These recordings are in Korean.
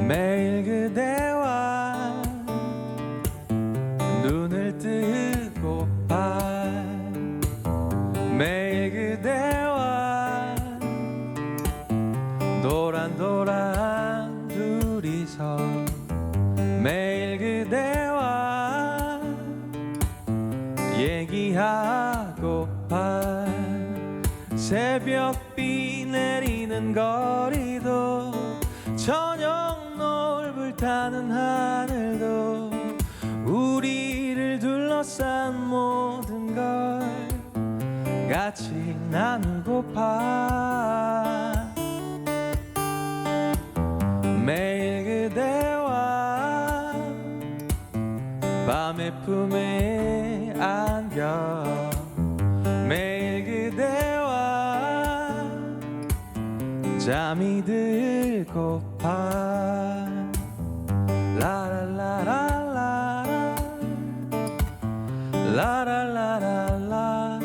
매일 그대와 눈을 뜨고파 매일 그대와 도란도란 둘이서 매일 그대와 얘기하고파 새벽비 내리는 거리도 저녁 노을 타는 하늘도 우리를 둘러싼 모든 걸 같이 나누고파 매일 그대와 밤의 품에 안겨 매일 그대와 잠이 들고파 라라라라라 라라라라라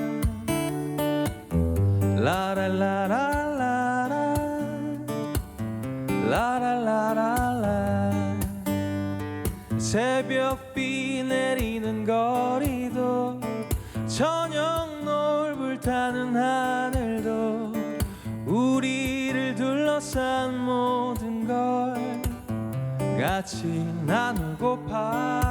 라라라라라 라라라라라 새벽비 내리는 거리도 저녁 노을 불타는 하늘도 우리를 둘러싼 모든 걸 같이 나누고파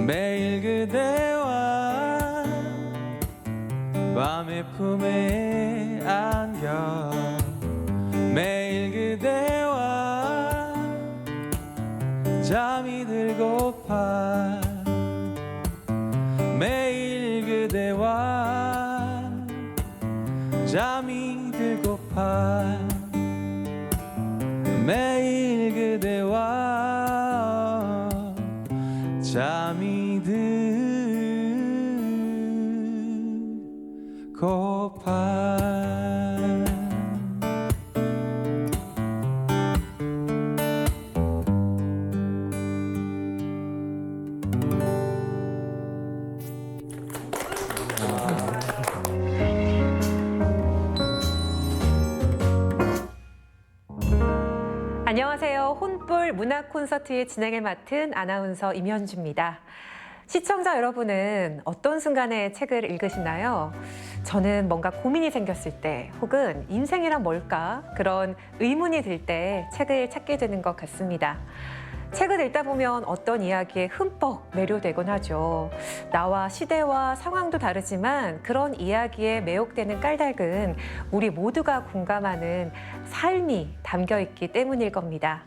매일 그대와 밤의 품에 안겨 매일 그대와 잠이 들고파 매일 그대와 잠이 들고파 매일 그대와 잠이 들고파 안녕하세요. 혼불 문학 콘서트의 진행을 맡은 아나운서 임현주입니다. 시청자 여러분은 어떤 순간에 책을 읽으시나요? 저는 뭔가 고민이 생겼을 때 혹은 인생이란 뭘까? 그런 의문이 들 때 책을 찾게 되는 것 같습니다. 책을 읽다 보면 어떤 이야기에 흠뻑 매료되곤 하죠. 나와 시대와 상황도 다르지만 그런 이야기에 매혹되는 까닭은 우리 모두가 공감하는 삶이 담겨있기 때문일 겁니다.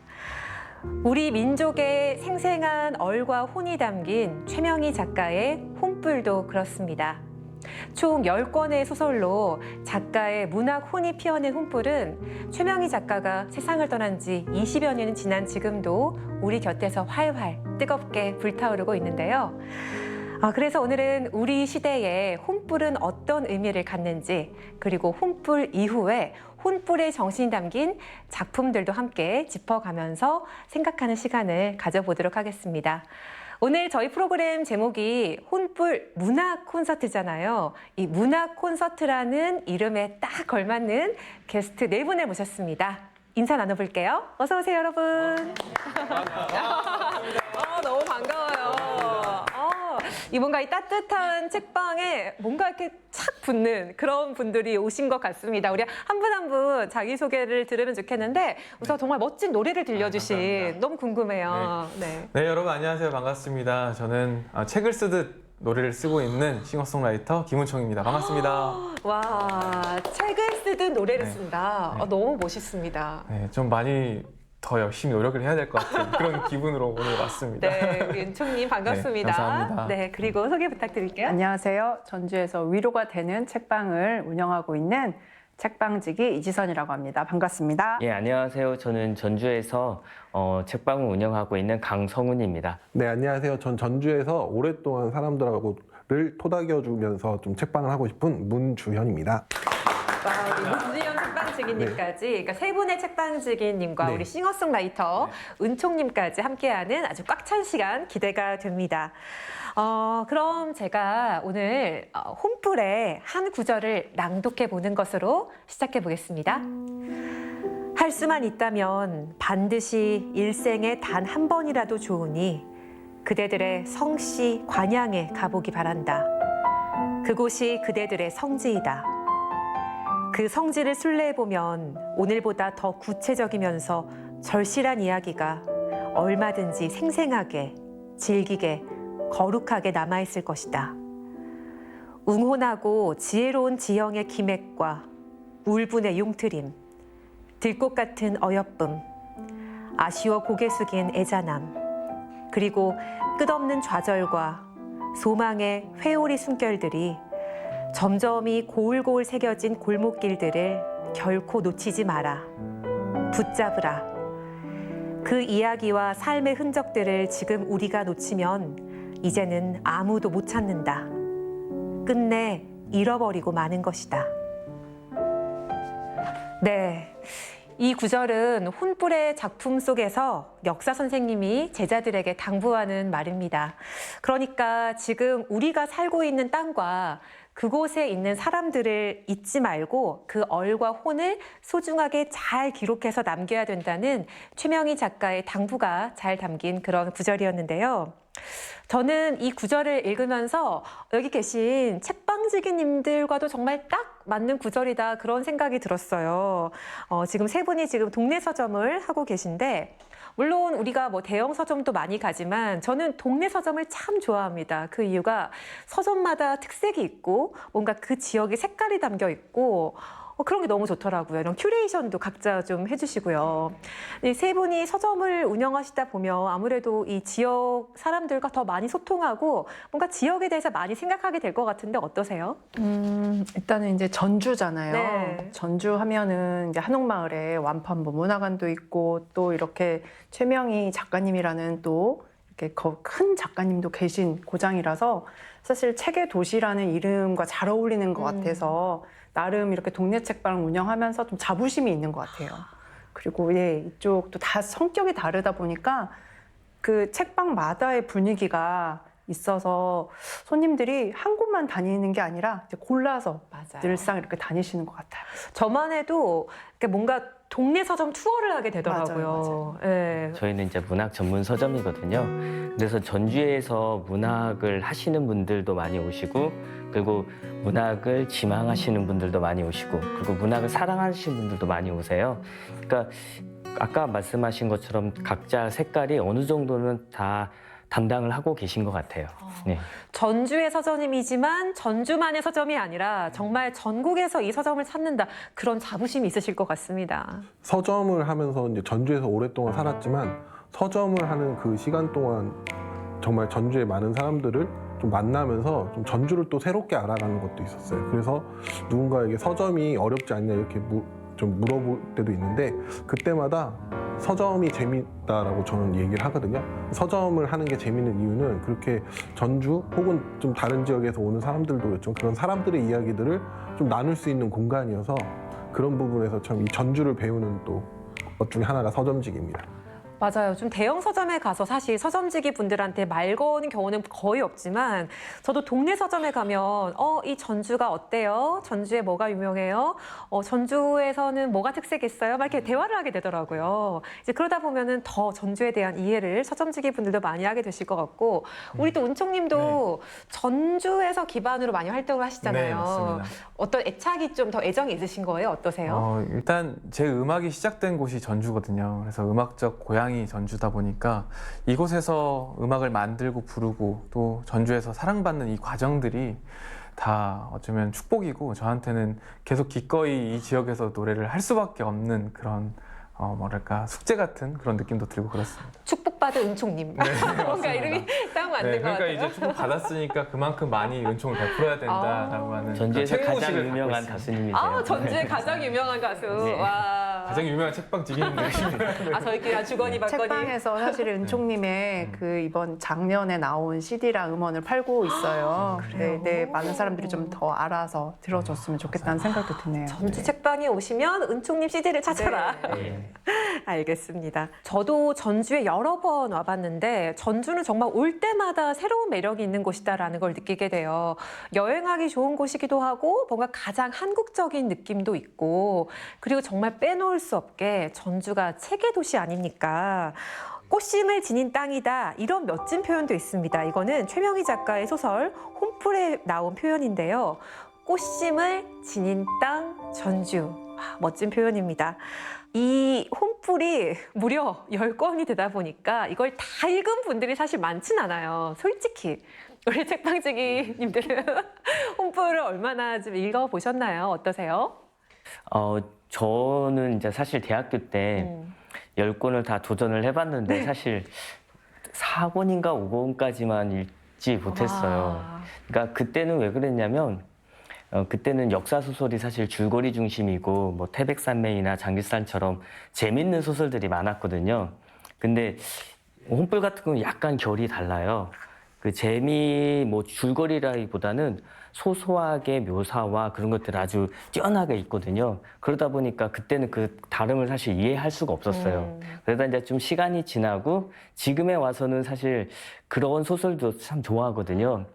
우리 민족의 생생한 얼과 혼이 담긴 최명희 작가의 혼불도 그렇습니다. 총 10권의 소설로 작가의 문학 혼이 피어낸 혼불은 최명희 작가가 세상을 떠난 지 20여 년이 지난 지금도 우리 곁에서 활활 뜨겁게 불타오르고 있는데요. 그래서 오늘은 우리 시대에 혼불은 어떤 의미를 갖는지 그리고 혼불 이후에 혼불의 정신이 담긴 작품들도 함께 짚어가면서 생각하는 시간을 가져보도록 하겠습니다. 오늘 저희 프로그램 제목이 혼불 문학 콘서트잖아요. 이 문학 콘서트라는 이름에 딱 걸맞는 게스트 4분을 모셨습니다. 인사 나눠볼게요. 어서 오세요, 여러분. 너무 반가워요. 이 뭔가 이 따뜻한 책방에 뭔가 이렇게 착 붙는 그런 분들이 오신 것 같습니다. 우리 한 분 한 분 자기소개를 들으면 좋겠는데 우선 정말 멋진 노래를 들려주신 너무 궁금해요. 네, 여러분 안녕하세요. 반갑습니다. 저는 책을 쓰듯 노래를 쓰고 있는 싱어송라이터 김은총입니다. 반갑습니다. 와, 책을 쓰듯 노래를 쓴다. 너무 멋있습니다. 네, 좀 많이 더 열심히 노력을 해야 될 것 같은 그런 기분으로 오늘 왔습니다. 네, 우리 은총님 반갑습니다. 네, 감사합니다. 네, 그리고 소개 부탁드릴게요. 안녕하세요. 전주에서 위로가 되는 책방을 운영하고 있는 책방지기 이지선이라고 합니다. 반갑습니다. 예, 안녕하세요. 저는 전주에서 책방을 운영하고 있는 강성훈입니다. 네, 안녕하세요. 전 전주에서 오랫동안 사람들하고를 토닥여주면서 좀 책방을 하고 싶은 문주현입니다. 와, 우리 문주현 책방지기님까지, 그러니까 세 분의 책방지기님과 우리 싱어송라이터 은총님까지 함께하는 아주 꽉 찬 시간 기대가 됩니다. 그럼 제가 오늘 혼불의 한 구절을 낭독해 보는 것으로 시작해 보겠습니다. 수만 있다면 반드시 일생에 단 한 번이라도 좋으니 그대들의 성씨 관양에 가보기 바란다. 그곳이 그대들의 성지이다. 그 성지를 순례해보면 오늘보다 더 구체적이면서 절실한 이야기가 얼마든지 생생하게, 질기게, 거룩하게 남아있을 것이다. 웅혼하고 지혜로운 지형의 기맥과 울분의 용트림, 들꽃 같은 어여쁨, 아쉬워 고개 숙인 애잔함, 그리고 끝없는 좌절과 소망의 회오리 숨결들이 점점이 고울고울 새겨진 골목길들을 결코 놓치지 마라. 붙잡으라. 그 이야기와 삶의 흔적들을 지금 우리가 놓치면 이제는 아무도 못 찾는다. 끝내 잃어버리고 마는 것이다. 네. 이 구절은 혼불의 작품 속에서 역사 선생님이 제자들에게 당부하는 말입니다. 그러니까 지금 우리가 살고 있는 땅과 그곳에 있는 사람들을 잊지 말고 그 얼과 혼을 소중하게 잘 기록해서 남겨야 된다는 최명희 작가의 당부가 잘 담긴 그런 구절이었는데요. 저는 이 구절을 읽으면서 여기 계신 책방지기님들과도 정말 딱 맞는 구절이다 그런 생각이 들었어요. 지금 세 분이 지금 동네 서점을 하고 계신데 물론 우리가 뭐 대형 서점도 많이 가지만 저는 동네 서점을 참 좋아합니다. 그 이유가 서점마다 특색이 있고 뭔가 그 지역의 색깔이 담겨 있고 그런 게 너무 좋더라고요. 이런 큐레이션도 각자 좀 해주시고요. 이 세 분이 서점을 운영하시다 보면 아무래도 이 지역 사람들과 더 많이 소통하고 뭔가 지역에 대해서 많이 생각하게 될 것 같은데 어떠세요? 일단은 이제 전주잖아요. 네. 전주 하면은 이제 한옥마을에 완판부 문화관도 있고 또 이렇게 최명희 작가님이라는 또 이렇게 큰 작가님도 계신 고장이라서 사실 책의 도시라는 이름과 잘 어울리는 것 같아서 나름 이렇게 동네 책방을 운영하면서 좀 자부심이 있는 것 같아요. 그리고 예, 이쪽도 다 성격이 다르다 보니까 그 책방마다의 분위기가 있어서 손님들이 한 곳만 다니는 게 아니라 이제 골라서 맞아요. 늘상 이렇게 다니시는 것 같아요. 저만 해도 이렇게 뭔가 동네 서점 투어를 하게 되더라고요. 예. 저희는 이제 문학 전문 서점이거든요. 그래서 전주에서 문학을 하시는 분들도 많이 오시고, 그리고 문학을 지망하시는 분들도 많이 오시고, 그리고 문학을 사랑하시는 분들도 많이 오세요. 그러니까 아까 말씀하신 것처럼 각자 색깔이 어느 정도는 다 담당을 하고 계신 것 같아요. 네. 전주의 서점이지만 전주만의 서점이 아니라 정말 전국에서 이 서점을 찾는다 그런 자부심이 있으실 것 같습니다. 서점을 하면서 이제 전주에서 오랫동안 살았지만 서점을 하는 그 시간 동안 정말 전주의 많은 사람들을 좀 만나면서 좀 전주를 또 새롭게 알아가는 것도 있었어요. 그래서 누군가에게 서점이 어렵지 않냐 이렇게 좀 물어볼 때도 있는데 그때마다 서점이 재밌다라고 저는 얘기를 하거든요. 서점을 하는 게 재밌는 이유는 그렇게 전주 혹은 좀 다른 지역에서 오는 사람들도 그렇죠. 그런 사람들의 이야기들을 좀 나눌 수 있는 공간이어서 그런 부분에서 참 이 전주를 배우는 또 것 중에 하나가 서점직입니다. 맞아요. 좀 대형 서점에 가서 사실 서점지기 분들한테 말 거는 경우는 거의 없지만 저도 동네 서점에 가면 이 전주가 어때요? 전주에 뭐가 유명해요? 전주에서는 뭐가 특색이 있어요? 막 이렇게 대화를 하게 되더라고요. 이제 그러다 보면은 더 전주에 대한 이해를 서점지기 분들도 많이 하게 되실 것 같고 우리 또 은총님도 전주에서 기반으로 많이 활동을 하시잖아요. 네, 맞습니다. 어떤 애착이 좀 더 애정이 있으신 거예요? 어떠세요? 일단 제 음악이 시작된 곳이 전주거든요. 그래서 음악적 고향이 전주다 보니까 이곳에서 음악을 만들고 부르고 또 전주에서 사랑받는 이 과정들이 다 어쩌면 축복이고 저한테는 계속 기꺼이 이 지역에서 노래를 할 수밖에 없는 그런 뭐랄까 숙제 같은 그런 느낌도 들고 그렇습니다. 축복받은 은총님. 뭔가 이름이 딱 맞는 것 그러니까 같아요. 이제 축복 받았으니까 그만큼 많이 은총을 베풀어야 된다라고 하는 전주에서 그런 가장 책임의식을 유명한 갖고 있습니다. 가수님이세요. 전주의 가장 유명한 가수. 네. 와. 가장 유명한 책방 직인입니다. 저희끼리 주거니 받거니. 책방에서 사실 은총님의 그 이번 작년에 나온 CD랑 음원을 팔고 있어요. 네, 많은 사람들이 좀 더 알아서 들어줬으면 좋겠다는 생각도 드네요. 전주 책방에 오시면 은총님 CD를 찾아라. 네. 알겠습니다. 저도 전주에 여러 번 와봤는데 전주는 정말 올 때마다 새로운 매력이 있는 곳이다라는 걸 느끼게 돼요. 여행하기 좋은 곳이기도 하고 뭔가 가장 한국적인 느낌도 있고 그리고 정말 빼놓을 빼놓을 수 없게 전주가 책의 도시 아닙니까? 꽃심을 지닌 땅이다, 이런 멋진 표현도 있습니다. 이거는 최명희 작가의 소설 홈플에 나온 표현인데요. 꽃심을 지닌 땅 전주. 멋진 표현입니다. 이 홈플이 무려 10권이 되다 보니까 이걸 다 읽은 분들이 사실 많진 않아요. 솔직히 우리 책방지기님들은 홈플을 얼마나 좀 읽어보셨나요? 어떠세요? 저는 이제 사실 대학교 때 10권을 다 도전을 해봤는데 네. 사실 4권인가 5권까지만 읽지 못했어요. 와. 그러니까 그때는 왜 그랬냐면 그때는 역사 소설이 사실 줄거리 중심이고 뭐 태백산맥이나 장길산처럼 재밌는 소설들이 많았거든요. 근데 홈플 같은 건 약간 결이 달라요. 그 뭐 줄거리라기보다는 소소하게 묘사와 그런 것들 아주 뛰어나게 있거든요. 그러다 보니까 그때는 그 다름을 사실 이해할 수가 없었어요. 그러다 이제 좀 시간이 지나고 지금에 와서는 사실 그런 소설도 참 좋아하거든요.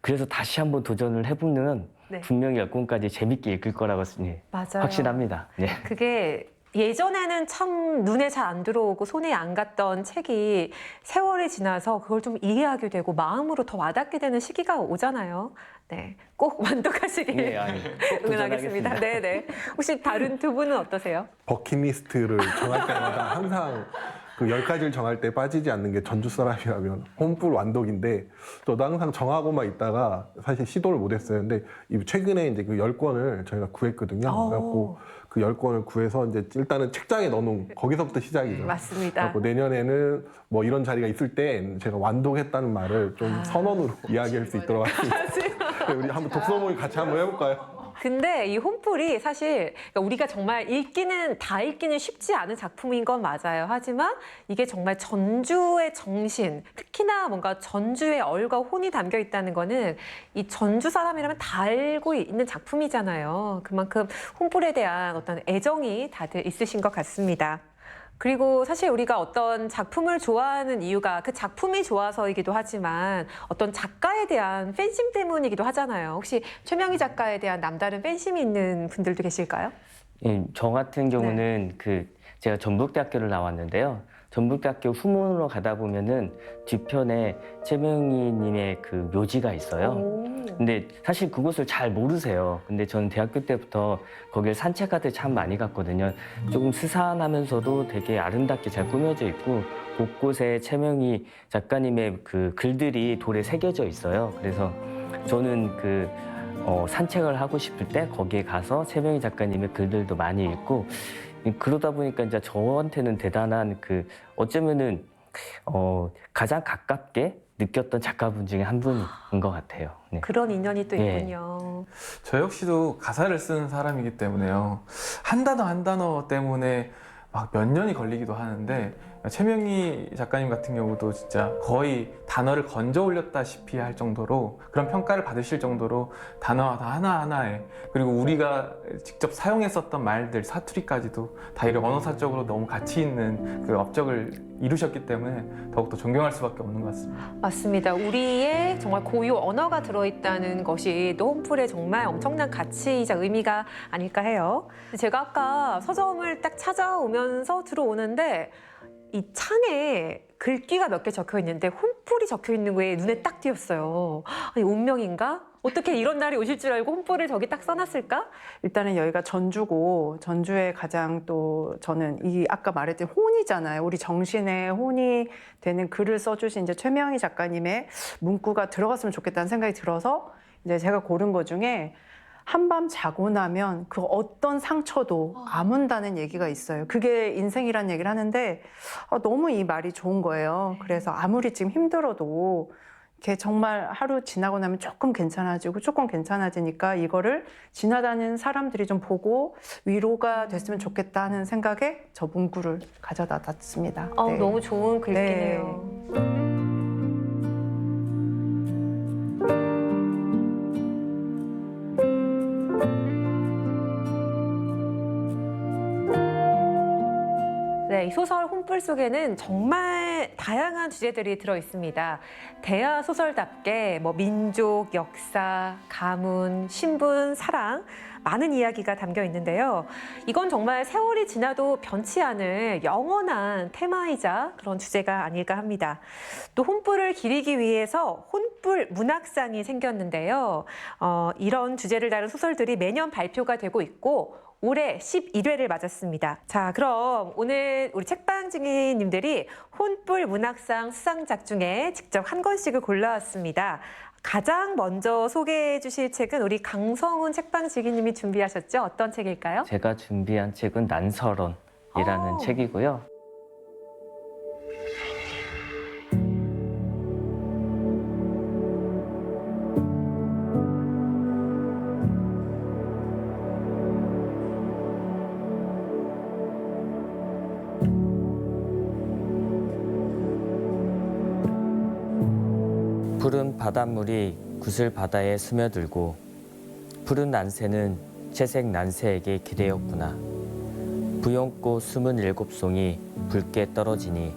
그래서 다시 한번 도전을 해보면 네. 분명히 10권까지 재밌게 읽을 거라고 맞아요. 확신합니다. 네. 그게 예전에는 참 눈에 잘 안 들어오고 손에 안 갔던 책이 세월이 지나서 그걸 좀 이해하게 되고 마음으로 더 와닿게 되는 시기가 오잖아요. 네, 꼭 완독하시길 네, 아니, 꼭 응원하겠습니다. 도전하겠습니다. 네, 네. 혹시 다른 두 분은 어떠세요? 버킷리스트를 정할 때마다 항상 그 10가지를 정할 때 빠지지 않는 게 전주 사람이라면 홈플 완독인데 저도 항상 정하고만 있다가 사실 시도를 못 했어요. 근데 최근에 이제 그 10권을 저희가 구했거든요. 그래갖고 그 10권을 구해서 이제 일단은 책장에 넣어놓은 거기서부터 시작이죠. 맞습니다. 그래갖고 내년에는 뭐 이런 자리가 있을 때 제가 완독했다는 말을 좀 선언으로 이야기할 수 있도록 하겠습니다. 우리 한번 독서 모임 같이 한번 해볼까요? 근데 이 홈플이 사실 그러니까 우리가 정말 다 읽기는 쉽지 않은 작품인 건 맞아요. 하지만 이게 정말 전주의 정신, 특히나 뭔가 전주의 얼과 혼이 담겨 있다는 거는 이 전주 사람이라면 다 알고 있는 작품이잖아요. 그만큼 홈플에 대한 어떤 애정이 다들 있으신 것 같습니다. 그리고 사실 우리가 어떤 작품을 좋아하는 이유가 그 작품이 좋아서이기도 하지만 어떤 작가에 대한 팬심 때문이기도 하잖아요. 혹시 최명희 작가에 대한 남다른 팬심이 있는 분들도 계실까요? 예, 저 같은 경우는 제가 전북대학교를 나왔는데요. 전북대학교 후문으로 가다 보면은 뒤편에 최명희님의 그 묘지가 있어요. 근데 사실 그곳을 잘 모르세요. 근데 저는 대학교 때부터 거길 산책할 때 참 많이 갔거든요. 조금 스산하면서도 되게 아름답게 잘 꾸며져 있고 곳곳에 최명희 작가님의 그 글들이 돌에 새겨져 있어요. 그래서 저는 산책을 하고 싶을 때 거기에 가서 최명희 작가님의 글들도 많이 읽고 그러다 보니까 이제 저한테는 대단한 어쩌면은 가장 가깝게 느꼈던 작가분 중에 한 분인 것 같아요. 네. 그런 인연이 또 네. 있군요. 저 역시도 가사를 쓰는 사람이기 때문에요. 한 단어 때문에 막 몇 년이 걸리기도 하는데 최명희 작가님 같은 경우도 진짜 거의 단어를 건져 올렸다시피 할 정도로 그런 평가를 받으실 정도로 단어 하나하나에 그리고 우리가 직접 사용했었던 말들 사투리까지도 다 이런 언어사적으로 너무 가치 있는 그 업적을 이루셨기 때문에 더욱더 존경할 수밖에 없는 것 같습니다. 맞습니다. 우리의 정말 고유 언어가 들어있다는 것이 또 홈플의 정말 엄청난 가치이자 의미가 아닐까 해요. 제가 아까 서점을 딱 찾아오면서 들어오는데 이 창에 글귀가 몇 개 적혀 있는데 홈플이 적혀 있는 게 눈에 딱 띄었어요. 아니, 운명인가? 어떻게 이런 날이 오실 줄 알고 홈플을 저기 딱 써놨을까? 일단은 여기가 전주고 전주의 가장 또 저는 아까 말했던 혼이잖아요. 우리 정신의 혼이 되는 글을 써주신 이제 최명희 작가님의 문구가 들어갔으면 좋겠다는 생각이 들어서 이제 제가 고른 것 중에 한밤 자고 나면 그 어떤 상처도 아문다는 얘기가 있어요. 그게 인생이란 얘기를 하는데 너무 이 말이 좋은 거예요. 그래서 아무리 지금 힘들어도 이렇게 정말 하루 지나고 나면 조금 괜찮아지니까 이거를 지나다니는 사람들이 좀 보고 위로가 됐으면 좋겠다 하는 생각에 저 문구를 가져다 놨습니다. 네. 너무 좋은 글귀네요. 네, 이 소설 혼불 속에는 정말 다양한 주제들이 들어 있습니다. 대하 소설답게 민족, 역사, 가문, 신분, 사랑 많은 이야기가 담겨 있는데요. 이건 정말 세월이 지나도 변치 않을 영원한 테마이자 그런 주제가 아닐까 합니다. 또 혼불을 기리기 위해서 혼불 문학상이 생겼는데요. 이런 주제를 다룬 소설들이 매년 발표가 되고 있고 올해 11회를 맞았습니다. 자, 그럼 오늘 우리 책방지기님들이 혼불 문학상 수상작 중에 직접 한 권씩을 골라왔습니다. 가장 먼저 소개해 주실 책은 우리 강성훈 책방지기님이 준비하셨죠? 어떤 책일까요? 제가 준비한 책은 난설원이라는 책이고요. 푸른 바닷물이 구슬 바다에 스며들고 푸른 난새는 채색 난새에게 기대었구나. 부용꽃 27송이 붉게 떨어지니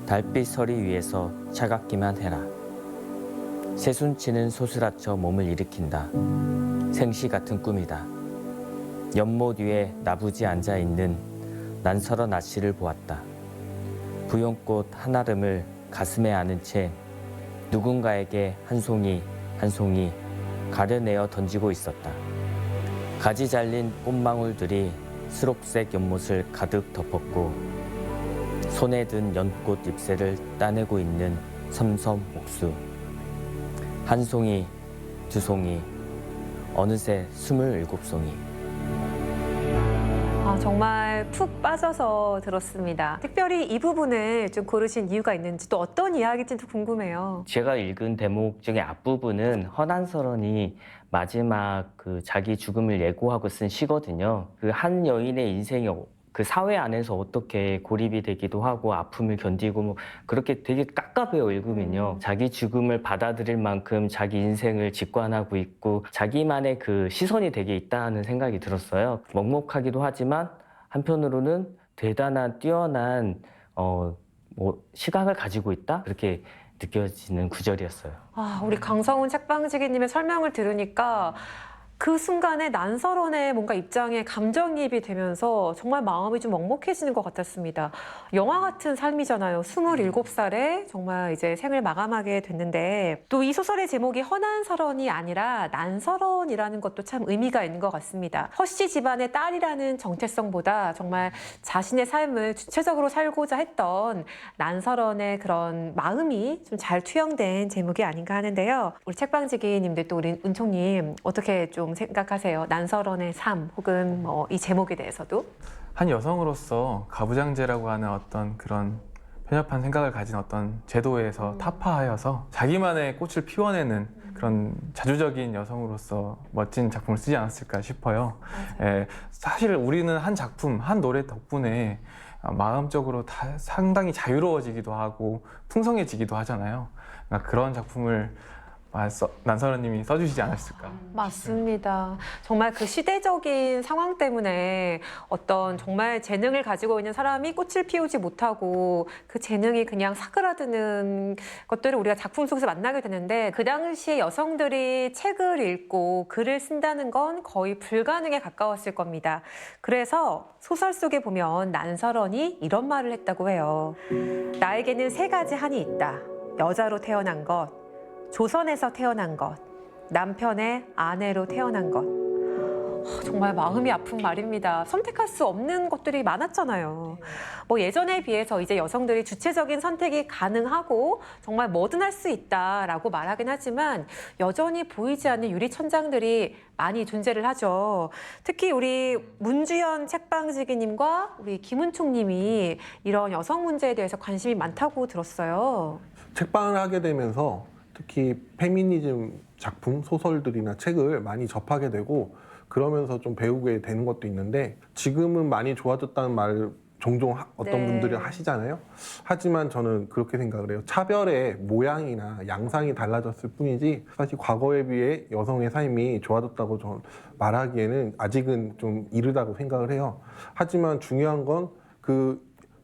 달빛 서리 위에서 차갑기만 해라. 새순치는 소스라쳐 몸을 일으킨다. 생시 같은 꿈이다. 연못 위에 나부지 앉아있는 난설원 아씨를 보았다. 부용꽃 한아름을 가슴에 안은 채 누군가에게 한 송이 한 송이 가려내어 던지고 있었다. 가지 잘린 꽃망울들이 수록색 연못을 가득 덮었고 손에 든 연꽃 잎새를 따내고 있는 섬섬옥수. 한 송이, 두 송이, 어느새 27송이. 정말 푹 빠져서 들었습니다. 특별히 이 부분을 좀 고르신 이유가 있는지 또 어떤 이야기인지도 궁금해요. 제가 읽은 대목 중에 앞부분은 허난설원이 마지막 자기 죽음을 예고하고 쓴 시거든요. 그 한 여인의 인생이 그 사회 안에서 어떻게 고립이 되기도 하고 아픔을 견디고 그렇게 되게 깝깝해요, 읽으면요. 자기 죽음을 받아들일 만큼 자기 인생을 직관하고 있고 자기만의 그 시선이 되게 있다는 생각이 들었어요. 먹먹하기도 하지만 한편으로는 대단한 뛰어난 시각을 가지고 있다? 그렇게 느껴지는 구절이었어요. 우리 강성훈 책방지기님의 설명을 들으니까 그 순간에 난설원의 뭔가 입장에 감정이입이 되면서 정말 마음이 좀 먹먹해지는 것 같았습니다. 영화 같은 삶이잖아요. 27살에 정말 이제 생을 마감하게 됐는데 또 이 소설의 제목이 허난설원이 아니라 난설원이라는 것도 참 의미가 있는 것 같습니다. 허씨 집안의 딸이라는 정체성보다 정말 자신의 삶을 주체적으로 살고자 했던 난설원의 그런 마음이 좀 잘 투영된 제목이 아닌가 하는데요. 우리 책방지기님들 또 우리 은총님 어떻게 좀 생각하세요? 난설원의 삶 혹은 이 제목에 대해서도? 한 여성으로서 가부장제라고 하는 어떤 그런 편협한 생각을 가진 어떤 제도에서 타파하여서 자기만의 꽃을 피워내는 그런 자주적인 여성으로서 멋진 작품을 쓰지 않았을까 싶어요. 사실 우리는 한 작품, 한 노래 덕분에 마음적으로 다 상당히 자유로워지기도 하고 풍성해지기도 하잖아요. 그러니까 그런 작품을 난설원님이 써주시지 않았을까. 맞습니다. 정말 그 시대적인 상황 때문에 어떤 정말 재능을 가지고 있는 사람이 꽃을 피우지 못하고 그 재능이 그냥 사그라드는 것들을 우리가 작품 속에서 만나게 되는데 그 당시에 여성들이 책을 읽고 글을 쓴다는 건 거의 불가능에 가까웠을 겁니다. 그래서 소설 속에 보면 난설원이 이런 말을 했다고 해요. 나에게는 3가지 한이 있다. 여자로 태어난 것, 조선에서 태어난 것, 남편의 아내로 태어난 것. 정말 마음이 아픈 말입니다. 선택할 수 없는 것들이 많았잖아요. 예전에 비해서 이제 여성들이 주체적인 선택이 가능하고 정말 뭐든 할 수 있다라고 말하긴 하지만 여전히 보이지 않는 유리천장들이 많이 존재를 하죠. 특히 우리 문주현 책방지기님과 우리 김은총님이 이런 여성 문제에 대해서 관심이 많다고 들었어요. 책방을 하게 되면서 특히 페미니즘 작품, 소설들이나 책을 많이 접하게 되고 그러면서 좀 배우게 되는 것도 있는데 지금은 많이 좋아졌다는 말 종종 어떤 분들이 하시잖아요. 하지만 저는 그렇게 생각을 해요. 차별의 모양이나 양상이 달라졌을 뿐이지 사실 과거에 비해 여성의 삶이 좋아졌다고 저는 말하기에는 아직은 좀 이르다고 생각을 해요. 하지만 중요한 건 그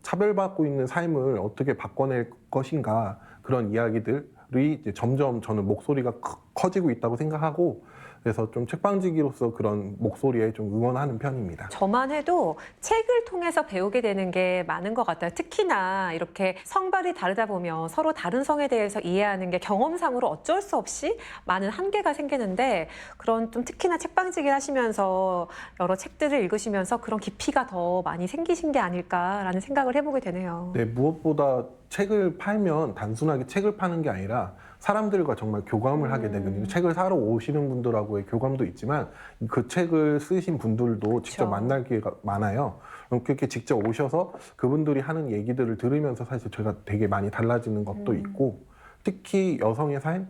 차별받고 있는 삶을 어떻게 바꿔낼 것인가 그런 이야기들이 이제 점점 저는 목소리가 커지고 있다고 생각하고 그래서 좀 책방지기로서 그런 목소리에 좀 응원하는 편입니다. 저만 해도 책을 통해서 배우게 되는 게 많은 것 같아요. 특히나 이렇게 성별이 다르다 보면 서로 다른 성에 대해서 이해하는 게 경험상으로 어쩔 수 없이 많은 한계가 생기는데 그런 좀 특히나 책방지기 하시면서 여러 책들을 읽으시면서 그런 깊이가 더 많이 생기신 게 아닐까라는 생각을 해보게 되네요. 네, 무엇보다 책을 팔면 단순하게 책을 파는 게 아니라 사람들과 정말 교감을 하게 되거든요. 책을 사러 오시는 분들하고의 교감도 있지만 그 책을 쓰신 분들도 직접 그렇죠. 만날 기회가 많아요. 그럼 그렇게 직접 오셔서 그분들이 하는 얘기들을 들으면서 사실 제가 되게 많이 달라지는 것도 있고 특히 여성의 삶,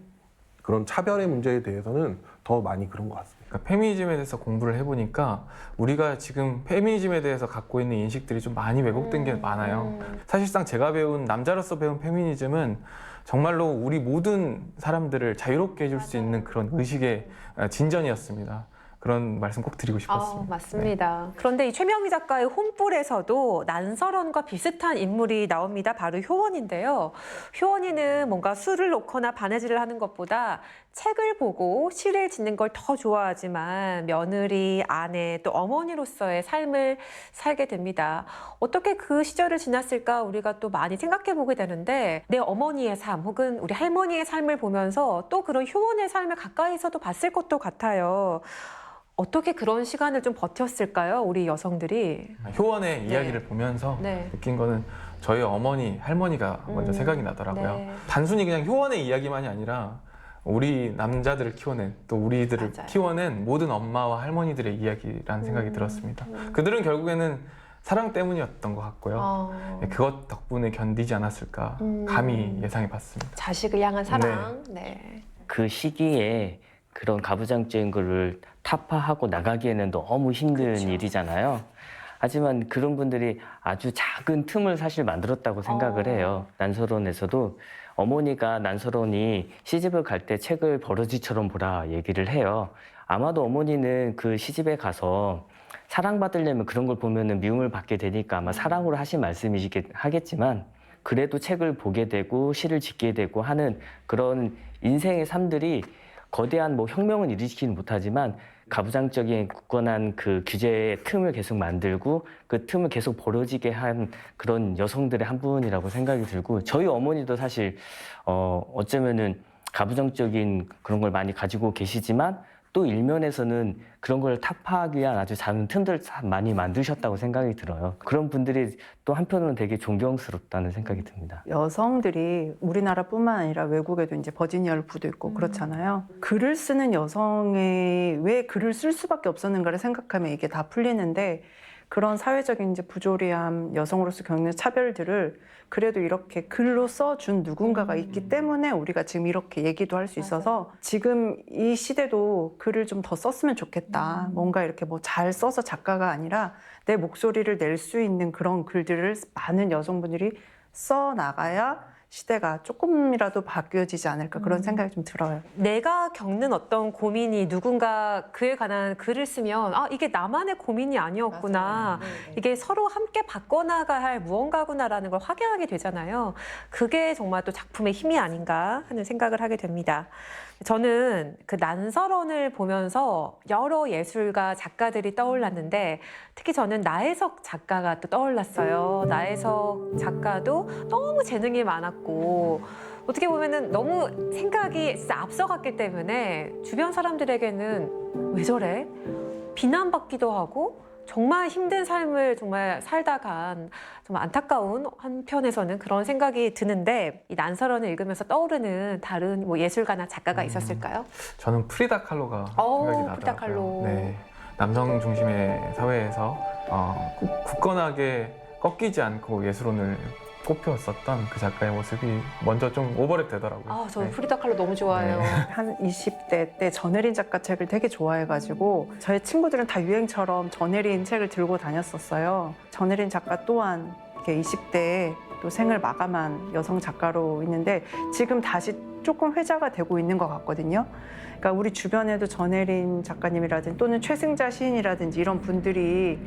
그런 차별의 문제에 대해서는 더 많이 그런 것 같습니다. 그러니까 페미니즘에 대해서 공부를 해보니까 우리가 지금 페미니즘에 대해서 갖고 있는 인식들이 좀 많이 왜곡된 게 많아요. 사실상 제가 배운 남자로서 배운 페미니즘은 정말로 우리 모든 사람들을 자유롭게 해줄 수 있는 그런 의식의 진전이었습니다. 그런 말씀 꼭 드리고 싶었습니다. 맞습니다. 그런데 이 최명희 작가의 혼불에서도 난설원과 비슷한 인물이 나옵니다. 바로 효원인데요. 효원이는 뭔가 술을 놓거나 바느질을 하는 것보다 책을 보고 시를 짓는 걸 더 좋아하지만 며느리, 아내, 또 어머니로서의 삶을 살게 됩니다. 어떻게 그 시절을 지났을까 우리가 또 많이 생각해 보게 되는데 내 어머니의 삶 혹은 우리 할머니의 삶을 보면서 또 그런 효원의 삶을 가까이서도 봤을 것도 같아요. 어떻게 그런 시간을 좀 버텼을까요? 우리 여성들이. 효원의 이야기를 보면서 네. 느낀 거는 저희 어머니, 할머니가 먼저 생각이 나더라고요. 네. 단순히 그냥 효원의 이야기만이 아니라 우리 남자들을 키워낸 또 우리들을 맞아요. 키워낸 모든 엄마와 할머니들의 이야기라는 생각이 들었습니다. 그들은 결국에는 사랑 때문이었던 것 같고요. 그것 덕분에 견디지 않았을까 감히 예상해 봤습니다. 자식을 향한 사랑. 네. 그 시기에 그런 가부장적인 거를 타파하고 나가기에는 너무 힘든 그쵸. 일이잖아요. 하지만 그런 분들이 아주 작은 틈을 사실 만들었다고 생각을 해요. 난설원에서도 어머니가 난설원이 시집을 갈 때 책을 버러지처럼 보라 얘기를 해요. 아마도 어머니는 그 시집에 가서 사랑받으려면 그런 걸 보면은 미움을 받게 되니까 아마 사랑으로 하신 말씀이시겠지만 그래도 책을 보게 되고 시를 짓게 되고 하는 그런 인생의 삶들이 거대한 뭐 혁명은 일으키지는 못하지만 가부장적인 굳건한 그 규제의 틈을 계속 만들고 그 틈을 계속 벌어지게 한 그런 여성들의 한 분이라고 생각이 들고 저희 어머니도 사실 어쩌면은 가부장적인 그런 걸 많이 가지고 계시지만 또 일면에서는 그런 걸 타파하기 위한 아주 작은 틈들 많이 만드셨다고 생각이 들어요. 그런 분들이 또 한편으로는 되게 존경스럽다는 생각이 듭니다. 여성들이 우리나라뿐만 아니라 외국에도 이제 버지니아르프도 있고 그렇잖아요. 글을 쓰는 여성이 왜 글을 쓸 수밖에 없었는가를 생각하면 이게 다 풀리는데 그런 사회적인 이제 부조리함, 여성으로서 겪는 차별들을 그래도 이렇게 글로 써준 누군가가 있기 때문에 우리가 지금 이렇게 얘기도 할 수 있어서 지금 이 시대도 글을 좀 더 썼으면 좋겠다. 뭔가 이렇게 뭐 잘 써서 작가가 아니라 내 목소리를 낼 수 있는 그런 글들을 많은 여성분들이 써 나가야 시대가 조금이라도 바뀌어지지 않을까 그런 생각이 좀 들어요. 내가 겪는 어떤 고민이 누군가 그에 관한 글을 쓰면 아 이게 나만의 고민이 아니었구나. 이게 서로 함께 바꿔나가야 할 무언가구나라는 걸 확인하게 되잖아요. 그게 정말 또 작품의 힘이 아닌가 하는 생각을 하게 됩니다. 저는 그 난설원을 보면서 여러 예술가 작가들이 떠올랐는데 특히 저는 나혜석 작가가 또 떠올랐어요. 나혜석 작가도 너무 재능이 많았고 어떻게 보면은 너무 생각이 진짜 앞서갔기 때문에 주변 사람들에게는 왜 저래? 비난받기도 하고 정말 힘든 삶을 정말 살다 간 정말 안타까운 한편에서는 그런 생각이 드는데 이 난설원을 읽으면서 떠오르는 다른 뭐 예술가나 작가가 있었을까요? 저는 프리다 칼로가 생각이 나더라고요. 프리다 칼로. 네, 남성 중심의 사회에서 굳건하게 꺾이지 않고 예술혼을 꽃피웠었던 그 작가의 모습이 먼저 좀 오버랩 되더라고요. 아, 저 네. 프리다 칼로 너무 좋아해요. 한 20대 때 전혜린 작가 책을 되게 좋아해가지고 저희 친구들은 다 유행처럼 전혜린 책을 들고 다녔었어요. 전혜린 작가 또한 이렇게 20대에 또 생을 마감한 여성 작가로 있는데 지금 다시 조금 회자가 되고 있는 것 같거든요. 그러니까 우리 주변에도 전혜린 작가님이라든지 또는 최승자 시인이라든지 이런 분들이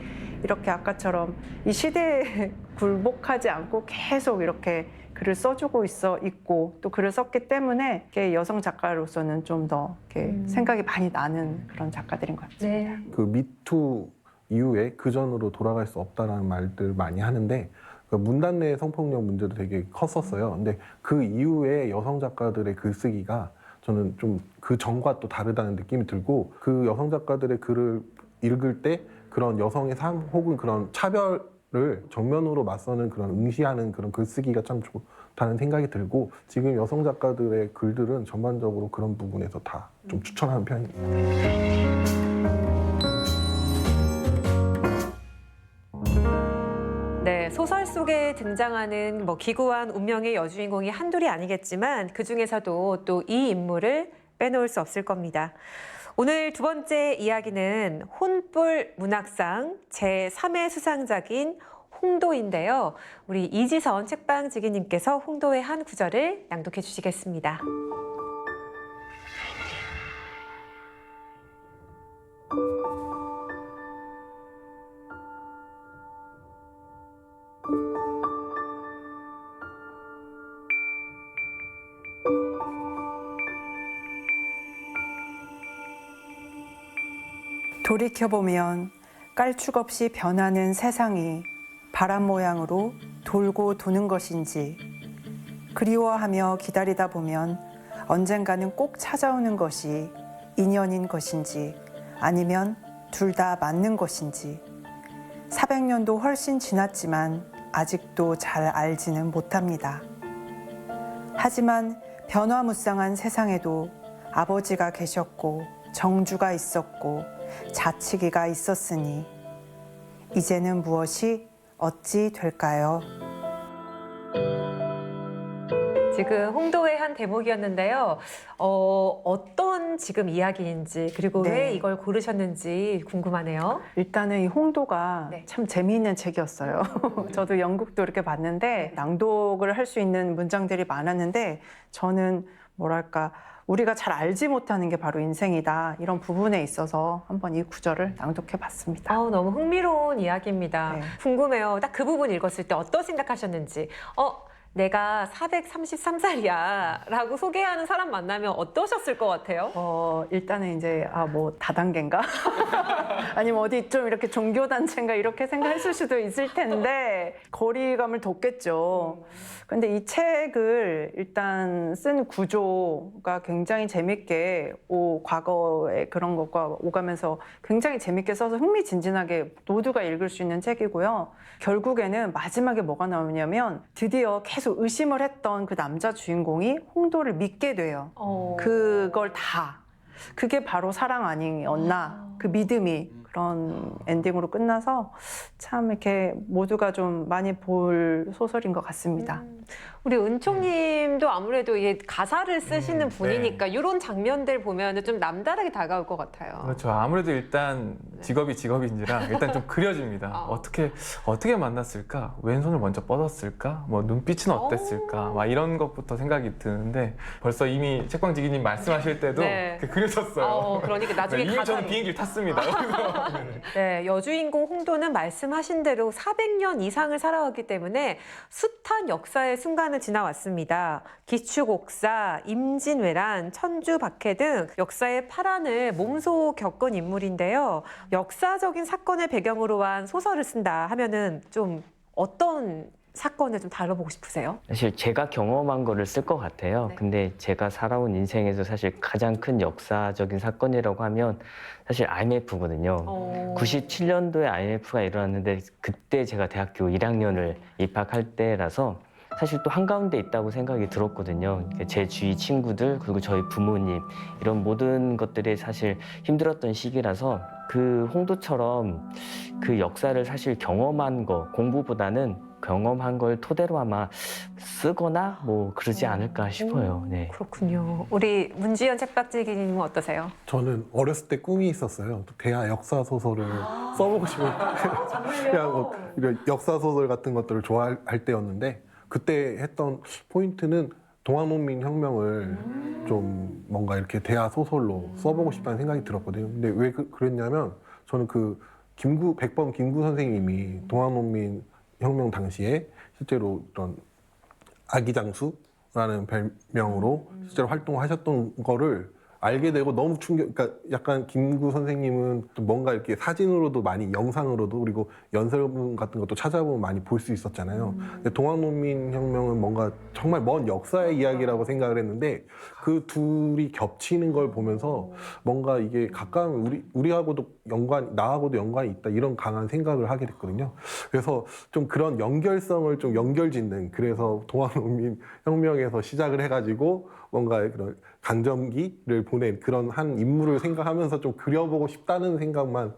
이렇게 아까처럼 이 시대에 굴복하지 않고 계속 이렇게 글을 써주고 있고 또 글을 썼기 때문에 이렇게 여성 작가로서는 좀 더 생각이 많이 나는 그런 작가들인 것 같습니다. 네. 그 미투 이후에 그 전으로 돌아갈 수 없다는 말들 많이 하는데 그 문단 내 성폭력 문제도 되게 컸었어요. 근데 그 이후에 여성 작가들의 글쓰기가 저는 좀 그 전과 또 다르다는 느낌이 들고 그 여성 작가들의 글을 읽을 때 그런 여성의 삶 혹은 그런 차별을 정면으로 맞서는 그런 응시하는 그런 글쓰기가 참 좋다는 생각이 들고 지금 여성 작가들의 글들은 전반적으로 그런 부분에서 다 좀 추천하는 편입니다. 네, 소설 속에 등장하는 기구한 운명의 여주인공이 한둘이 아니겠지만 그 중에서도 또 이 인물을 빼놓을 수 없을 겁니다. 오늘 두 번째 이야기는 혼불 문학상 제3회 수상작인 홍도인데요. 우리 이지선 책방지기님께서 홍도의 한 구절을 낭독해 주시겠습니다. 돌이켜보면 깔축 없이 변하는 세상이 바람 모양으로 돌고 도는 것인지, 그리워하며 기다리다 보면 언젠가는 꼭 찾아오는 것이 인연인 것인지, 아니면 둘 다 맞는 것인지, 400년도 훨씬 지났지만 아직도 잘 알지는 못합니다. 하지만 변화무쌍한 세상에도 아버지가 계셨고 정주가 있었고 자치기가 있었으니 이제는 무엇이 어찌 될까요? 지금 홍도의 한 대목이었는데요. 어떤 지금 이야기인지 그리고 네. 왜 이걸 고르셨는지 궁금하네요. 일단은 이 홍도가 네. 참 재미있는 책이었어요. 저도 연극도 이렇게 봤는데 낭독을 할 수 있는 문장들이 많았는데 저는 뭐랄까 우리가 잘 알지 못하는 게 바로 인생이다. 이런 부분에 있어서 한번 이 구절을 낭독해 봤습니다. 너무 흥미로운 이야기입니다. 네. 궁금해요. 딱 그 부분 읽었을 때 어떤 생각하셨는지. 내가 433살이야 라고 소개하는 사람 만나면 어떠셨을 것 같아요? 일단은 이제 뭐 다단계인가? 아니면 어디 좀 이렇게 종교단체인가 이렇게 생각했을 수도 있을 텐데 거리감을 뒀겠죠. 근데 이 책을 일단 쓴 구조가 굉장히 재밌게 과거의 그런 것과 오가면서 굉장히 재밌게 써서 흥미진진하게 모두가 읽을 수 있는 책이고요. 결국에는 마지막에 뭐가 나오냐면 드디어 계속 의심을 했던 그 남자 주인공이 홍도를 믿게 돼요. 그걸 다. 그게 바로 사랑 아니었나. 그 믿음이 그런 엔딩으로 끝나서 참 이렇게 모두가 좀 많이 볼 소설인 것 같습니다. 우리 은총님도 아무래도 이게 가사를 쓰시는 분이니까 이런 장면들 보면 좀 남다르게 다가올 것 같아요. 그렇죠. 아무래도 일단 직업이 직업인지라 일단 좀 그려집니다. 어떻게 만났을까? 왼손을 먼저 뻗었을까? 뭐 눈빛은 어땠을까? 막 이런 것부터 생각이 드는데 벌써 이미 책방지기님 말씀하실 때도 네. 그려졌어요. 그러니까 나중에 이미 저는 가사로. 비행기를 탔습니다. 네, 여주인공 홍도는 말씀하신 대로 400년 이상을 살아왔기 때문에 숱한 역사의 순간을 지나왔습니다. 기축옥사, 임진왜란, 천주박해 등 역사의 파란을 몸소 겪은 인물인데요. 역사적인 사건을 배경으로 한 소설을 쓴다 하면은 좀 어떤 사건을 좀 다뤄보고 싶으세요? 사실 제가 경험한 거를 쓸 것 같아요. 네. 근데 제가 살아온 인생에서 사실 가장 큰 역사적인 사건이라고 하면 사실 IMF거든요. 97년도에 IMF가 일어났는데 그때 제가 대학교 1학년을 입학할 때라서 사실 또 한가운데 있다고 생각이 들었거든요. 제 주위 친구들 그리고 저희 부모님 이런 모든 것들이 사실 힘들었던 시기라서 그 홍도처럼 그 역사를 사실 경험한 거 공부보다는 경험한 걸 토대로 아마 쓰거나 뭐 그러지 않을까 싶어요. 네. 그렇군요. 우리 문지연 책박지기님은 어떠세요? 저는 어렸을 때 꿈이 있었어요. 대하 역사 소설을 써보고 싶은 그냥 뭐 이런 역사 소설 같은 것들을 좋아할 때였는데 그때 했던 포인트는 동학농민 혁명을 좀 뭔가 이렇게 대하 소설로 써보고 싶다는 생각이 들었거든요. 근데 왜 그랬냐면 저는 그 백범 김구 선생님이 동학농민 혁명 당시에 실제로 이런 아기장수라는 별명으로 실제로 활동하셨던 거를 알게 되고 너무 그러니까 약간 김구 선생님은 좀 뭔가 이렇게 사진으로도 많이 영상으로도 그리고 연설문 같은 것도 찾아보면 많이 볼 수 있었잖아요. 근데 동학농민혁명은 뭔가 정말 먼 역사의 이야기라고 생각을 했는데 그 둘이 겹치는 걸 보면서 뭔가 이게 가까운 우리하고도 나하고도 연관이 있다 이런 강한 생각을 하게 됐거든요. 그래서 좀 그런 연결성을 좀 연결짓는 그래서 동학농민혁명에서 시작을 해가지고 뭔가 그런 강점기를 보낸 그런 한 인물을 생각하면서 좀 그려보고 싶다는 생각만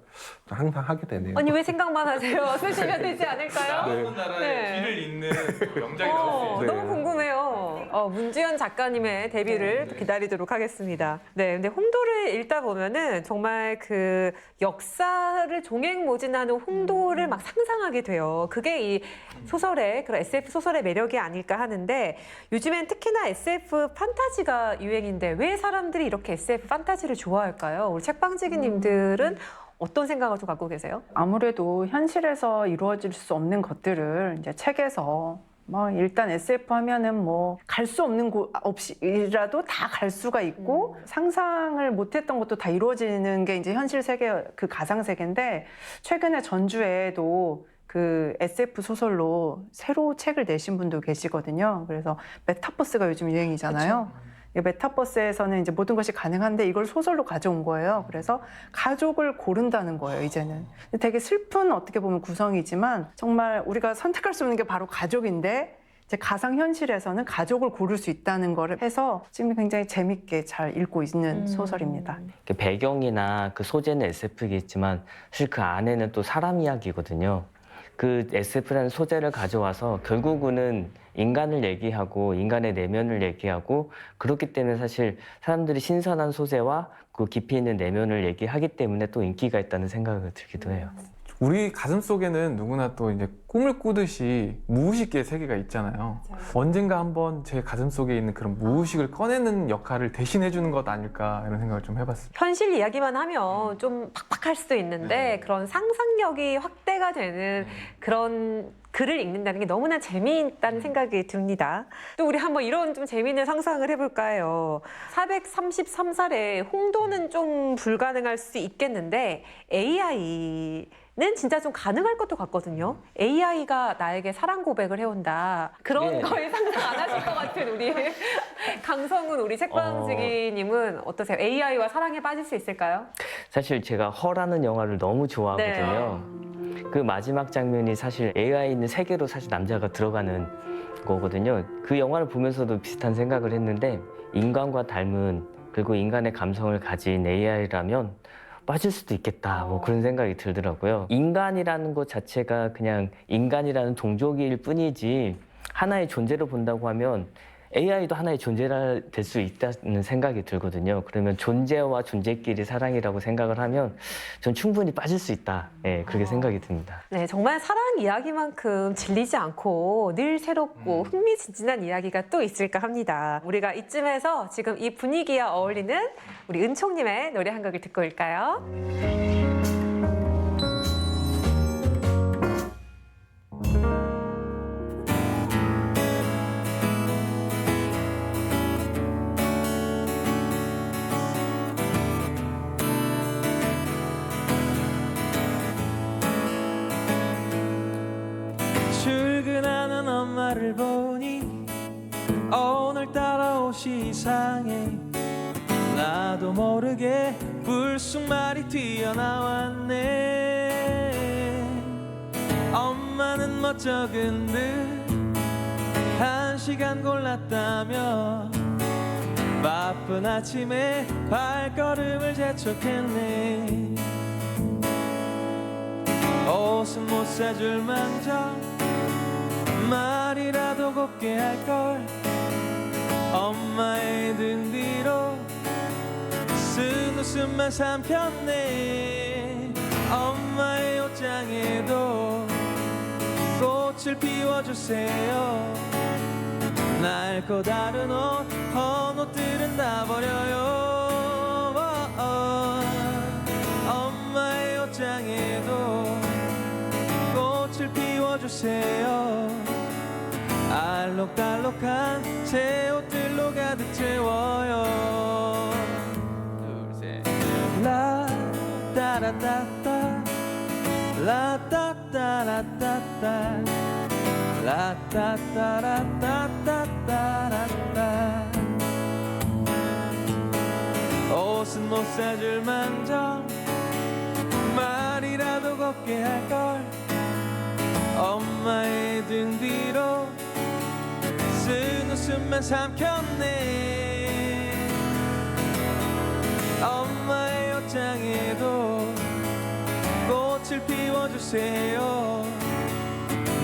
항상 하게 되네요. 아니 왜 생각만 하세요? 쓰시면 되지 않을까요? 남은 나라의 네. 길을 잇는 명작이 나올 수 있어요. 너무 궁금해요. 문주연 작가님의 데뷔를 또 기다리도록 하겠습니다. 네, 근데 홍도를 읽다 보면은 정말 그 역사를 종횡무진하는 홍도를 막 상상하게 돼요. 그게 이 소설의 그런 SF 소설의 매력이 아닐까 하는데 요즘엔 특히나 SF 판타지가 유행인데 왜 사람들이 이렇게 SF 판타지를 좋아할까요? 우리 책방지기님들은 어떤 생각을 좀 갖고 계세요? 아무래도 현실에서 이루어질 수 없는 것들을 이제 책에서 일단 SF 하면은 뭐 갈 수 없는 곳 없이라도 다 갈 수가 있고 상상을 못했던 것도 다 이루어지는 게 이제 현실 세계 그 가상 세계인데 최근에 전주에도 그 SF 소설로 새로 책을 내신 분도 계시거든요. 그래서 메타버스가 요즘 유행이잖아요. 이 메타버스에서는 이제 모든 것이 가능한데 이걸 소설로 가져온 거예요. 그래서 가족을 고른다는 거예요, 이제는. 되게 슬픈 어떻게 보면 구성이지만 정말 우리가 선택할 수 없는 게 바로 가족인데 이제 가상 현실에서는 가족을 고를 수 있다는 거를 해서 지금 굉장히 재밌게 잘 읽고 있는 소설입니다. 그 배경이나 그 소재는 SF겠지만 사실 그 안에는 또 사람 이야기거든요. 그 SF라는 소재를 가져와서 결국은 인간을 얘기하고 인간의 내면을 얘기하고 그렇기 때문에 사실 사람들이 신선한 소재와 그 깊이 있는 내면을 얘기하기 때문에 또 인기가 있다는 생각이 들기도 해요. 우리 가슴 속에는 누구나 또 이제 꿈을 꾸듯이 무의식의 세계가 있잖아요. 언젠가 한번 제 가슴 속에 있는 그런 무의식을 꺼내는 역할을 대신해 주는 것 아닐까 이런 생각을 좀 해봤습니다. 현실 이야기만 하면 좀 팍팍할 수도 있는데 그런 상상력이 확대가 되는 그런 글을 읽는다는 게 너무나 재미있다는 생각이 듭니다. 또 우리 한번 이런 좀 재미있는 상상을 해볼까요? 433살에 홍도는 좀 불가능할 수 있겠는데 AI는 진짜 좀 가능할 것도 같거든요. AI가 나에게 사랑 고백을 해온다. 그런 네. 거에 상상 안 하실 것 같은 우리 강성훈 우리 책방지기님은 어떠세요? AI와 사랑에 빠질 수 있을까요? 사실 제가 허라는 영화를 너무 좋아하거든요. 그 마지막 장면이 사실 AI 있는 세계로 사실 남자가 들어가는 거거든요. 그 영화를 보면서도 비슷한 생각을 했는데 인간과 닮은 그리고 인간의 감성을 가진 AI라면 빠질 수도 있겠다 뭐 그런 생각이 들더라고요. 인간이라는 것 자체가 그냥 인간이라는 동족일 뿐이지 하나의 존재로 본다고 하면 AI도 하나의 존재가 될 수 있다는 생각이 들거든요. 그러면 존재와 존재끼리 사랑이라고 생각을 하면 전 충분히 빠질 수 있다. 예, 그렇게 생각이 듭니다. 네, 정말 사랑 이야기만큼 질리지 않고 늘 새롭고 흥미진진한 이야기가 또 있을까 합니다. 우리가 이쯤에서 지금 이 분위기와 어울리는 우리 은총님의 노래 한 곡을 듣고 올까요? 출근하는 엄마를 보니 오늘따라 옷이 이상해. 나도 모르게 불쑥말이 튀어나왔네. 엄마는 멋쩍은 듯 1시간 골랐다며 바쁜 아침에 발걸음을 재촉했네. 옷은 못 사줄 망정 말이라도 곱게 할걸. 엄마의 등 뒤로 쓴 웃음만 삼켰네. 엄마의 옷장에도 꽃을 피워주세요. 낡고 다른 옷, 헌 옷들은 다 버려요. 엄마의 옷장에도 꽃을 피워주세요. 알록달록한 새 옷들로 가득 채워요. 둘, 셋. 라 따라따따 라따따라따따 라따따라따따따라따 옷은 못 사줄 망정 말이라도 곱게 할걸 엄마의 등 뒤로 쓴 웃음만 삼켰네 엄마의 옷장에도 꽃을 피워주세요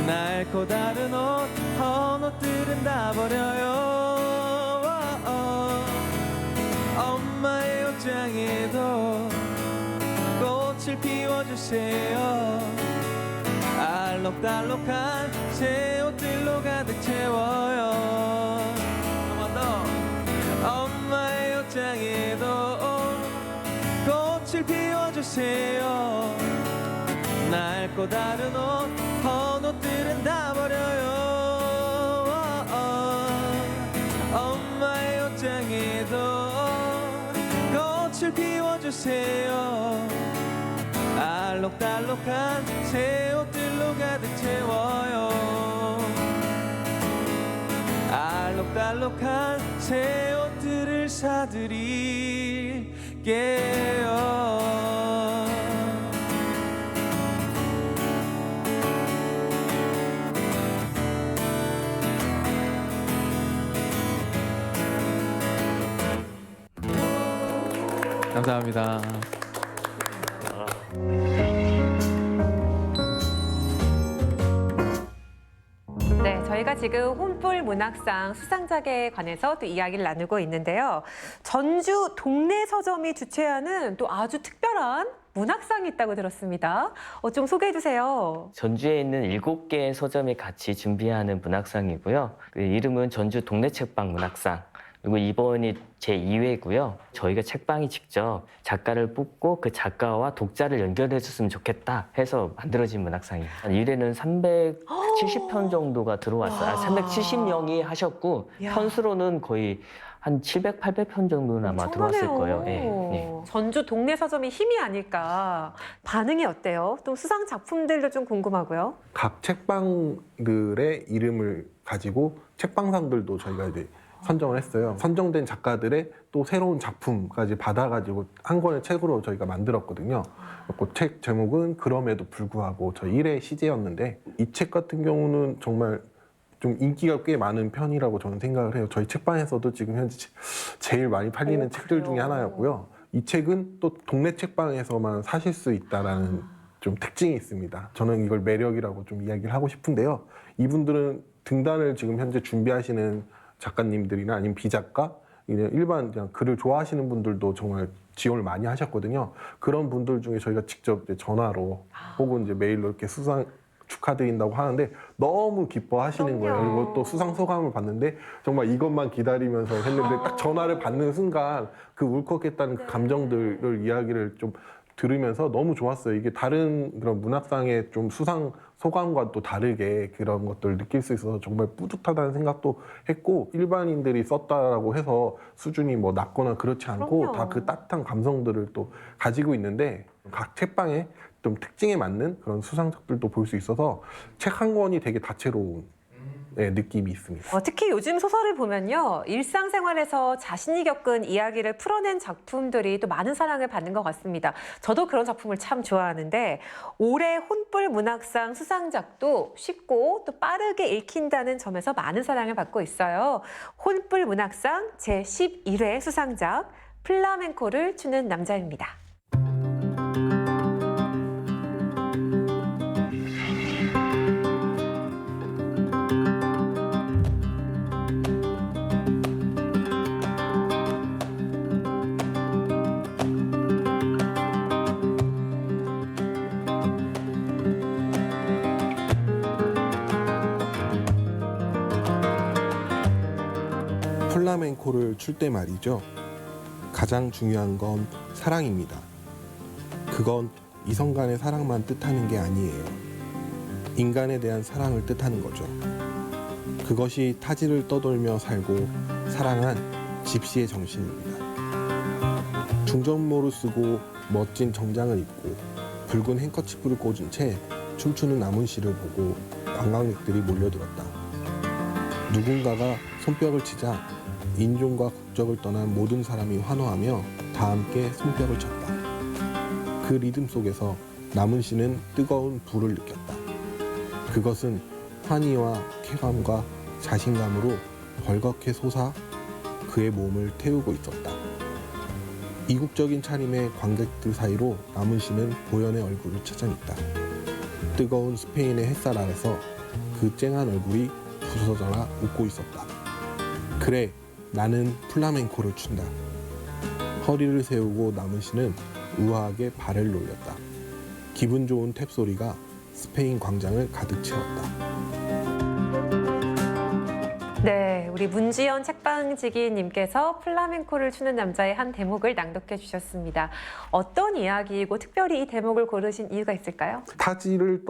낡고 다른 옷, 헌 옷들은 다 버려요 엄마의 옷장에도 꽃을 피워주세요 알록달록한 새 옷들로 가득 채워요 한 번 더 엄마의 옷장에도 꽃을 피워주세요 낡고 다른 옷, 헌 옷들은 다 버려요 엄마의 옷장에도 꽃을 피워주세요 알록달록한 새 옷들로 가득 채워요 알록달록한 새 옷들을 사드릴게요 감사합니다. 네, 저희가 지금 혼불 문학상 수상작에 관해서 또 이야기를 나누고 있는데요. 전주 동네 서점이 주최하는 또 아주 특별한 문학상이 있다고 들었습니다. 좀 소개해 주세요. 전주에 있는 7개의 서점이 같이 준비하는 문학상이고요. 그 이름은 전주 동네 책방 문학상. 그리고 이번이 제2회고요. 저희가 책방이 직접 작가를 뽑고 그 작가와 독자를 연결해 줬으면 좋겠다 해서 만들어진 문학상이에요. 1회는 370편 정도가 들어왔어요. 370명이 하셨고 야. 편수로는 거의 한 700, 800편 정도는 아마 들어왔을 거예요. 네, 네. 전주 동네 서점이 힘이 아닐까. 반응이 어때요? 또 수상 작품들도 좀 궁금하고요. 각 책방들의 이름을 가지고 책방상들도 저희가 이제 선정을 했어요. 선정된 작가들의 또 새로운 작품까지 받아가지고 한 권의 책으로 저희가 만들었거든요. 그 책 제목은 그럼에도 불구하고 저희 1회 시제였는데 이 책 같은 경우는 정말 좀 인기가 꽤 많은 편이라고 저는 생각을 해요. 저희 책방에서도 지금 현재 제일 많이 팔리는 책들 중에 하나였고요. 이 책은 또 동네 책방에서만 사실 수 있다라는 좀 특징이 있습니다. 저는 이걸 매력이라고 좀 이야기를 하고 싶은데요. 이분들은 등단을 지금 현재 준비하시는 작가님들이나 아니면 비작가, 일반 그냥 글을 좋아하시는 분들도 정말 지원을 많이 하셨거든요. 그런 분들 중에 저희가 직접 이제 전화로 혹은 이제 메일로 이렇게 수상 축하드린다고 하는데 너무 기뻐하시는 거예요. 그리고 또 수상 소감을 봤는데 정말 이것만 기다리면서 했는데 딱 전화를 받는 순간 그 울컥했다는 그 감정들을 이야기를 좀 들으면서 너무 좋았어요. 이게 다른 그런 문학상의 좀 수상 소감과 또 다르게 그런 것들을 느낄 수 있어서 정말 뿌듯하다는 생각도 했고 일반인들이 썼다라고 해서 수준이 뭐 낮거나 그렇지 않고 다 그 따뜻한 감성들을 또 가지고 있는데 각 책방에 좀 특징에 맞는 그런 수상작들도 볼 수 있어서 책 한 권이 되게 다채로운 느낌이 있습니다. 특히 요즘 소설을 보면요. 일상생활에서 자신이 겪은 이야기를 풀어낸 작품들이 또 많은 사랑을 받는 것 같습니다. 저도 그런 작품을 참 좋아하는데 올해 혼불 문학상 수상작도 쉽고 또 빠르게 읽힌다는 점에서 많은 사랑을 받고 있어요. 혼불 문학상 제11회 수상작 플라멩코를 추는 남자입니다. 플라멩코를 출 때 말이죠. 가장 중요한 건 사랑입니다. 그건 이성 간의 사랑만 뜻하는 게 아니에요. 인간에 대한 사랑을 뜻하는 거죠. 그것이 타지를 떠돌며 살고 사랑한 집시의 정신입니다. 중전모를 쓰고 멋진 정장을 입고 붉은 행커치프를 꽂은 채 춤추는 나문씨를 보고 관광객들이 몰려들었다. 누군가가 손뼉을 치자 인종과 국적을 떠난 모든 사람이 환호하며 다 함께 손뼉을 쳤다. 그 리듬 속에서 나문씨는 뜨거운 불을 느꼈다. 그것은 환희와 쾌감과 자신감으로 벌겋게 솟아 그의 몸을 태우고 있었다. 이국적인 차림의 관객들 사이로 나문씨는 보현의 얼굴을 찾아냈다. 뜨거운 스페인의 햇살 아래서 그 쨍한 얼굴이 부서져라 웃고 있었다. 그래, 나는 플라멩코를 춘다. 허리를 세우고 나문씨는 우아하게 발을 놀렸다. 기분 좋은 탭 소리가 스페인 광장을 가득 채웠다. 네, 우리 문지연 책방지기님께서 플라멩코를 추는 남자의 한 대목을 낭독해 주셨습니다. 어떤 이야기이고 특별히 이 대목을 고르신 이유가 있을까요? 타지를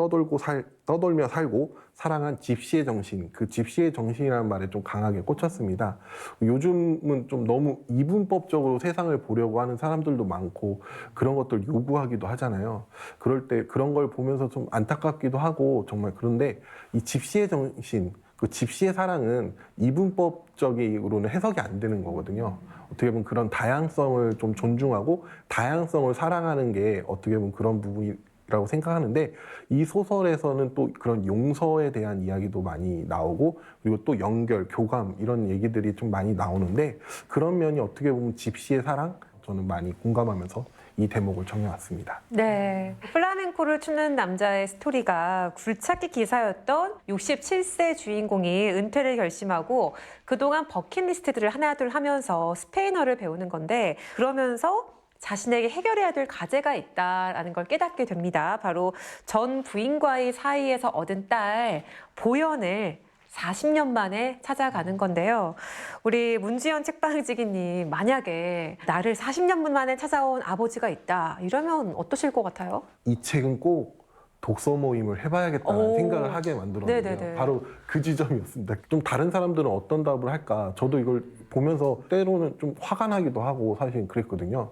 떠돌며 살고 사랑한 집시의 정신, 그 집시의 정신이라는 말에 좀 강하게 꽂혔습니다. 요즘은 좀 너무 이분법적으로 세상을 보려고 하는 사람들도 많고 그런 것들 요구하기도 하잖아요. 그럴 때 그런 걸 보면서 좀 안타깝기도 하고 정말 그런데 이 집시의 정신, 그 집시의 사랑은 이분법적으로는 해석이 안 되는 거거든요. 어떻게 보면 그런 다양성을 좀 존중하고 다양성을 사랑하는 게 어떻게 보면 그런 부분이라고 생각하는데 이 소설에서는 또 그런 용서에 대한 이야기도 많이 나오고 그리고 또 연결, 교감 이런 얘기들이 좀 많이 나오는데 그런 면이 어떻게 보면 집시의 사랑 저는 많이 공감하면서 이 대목을 정해왔습니다. 네, 플라멩코를 추는 남자의 스토리가 굴착기 기사였던 67세 주인공이 은퇴를 결심하고 그동안 버킷리스트들을 하나둘 하면서 스페인어를 배우는 건데 그러면서 자신에게 해결해야 될 과제가 있다라는 걸 깨닫게 됩니다. 바로 전 부인과의 사이에서 얻은 딸 보연을 40년 만에 찾아가는 건데요. 우리 문지연 책방지기님, 만약에 나를 40년 만에 찾아온 아버지가 있다, 이러면 어떠실 것 같아요? 이 책은 꼭 독서 모임을 해봐야겠다는 오. 생각을 하게 만들었는데요. 네네네. 바로 그 지점이었습니다. 좀 다른 사람들은 어떤 답을 할까? 저도 이걸 보면서 때로는 좀 화가 나기도 하고 사실 그랬거든요.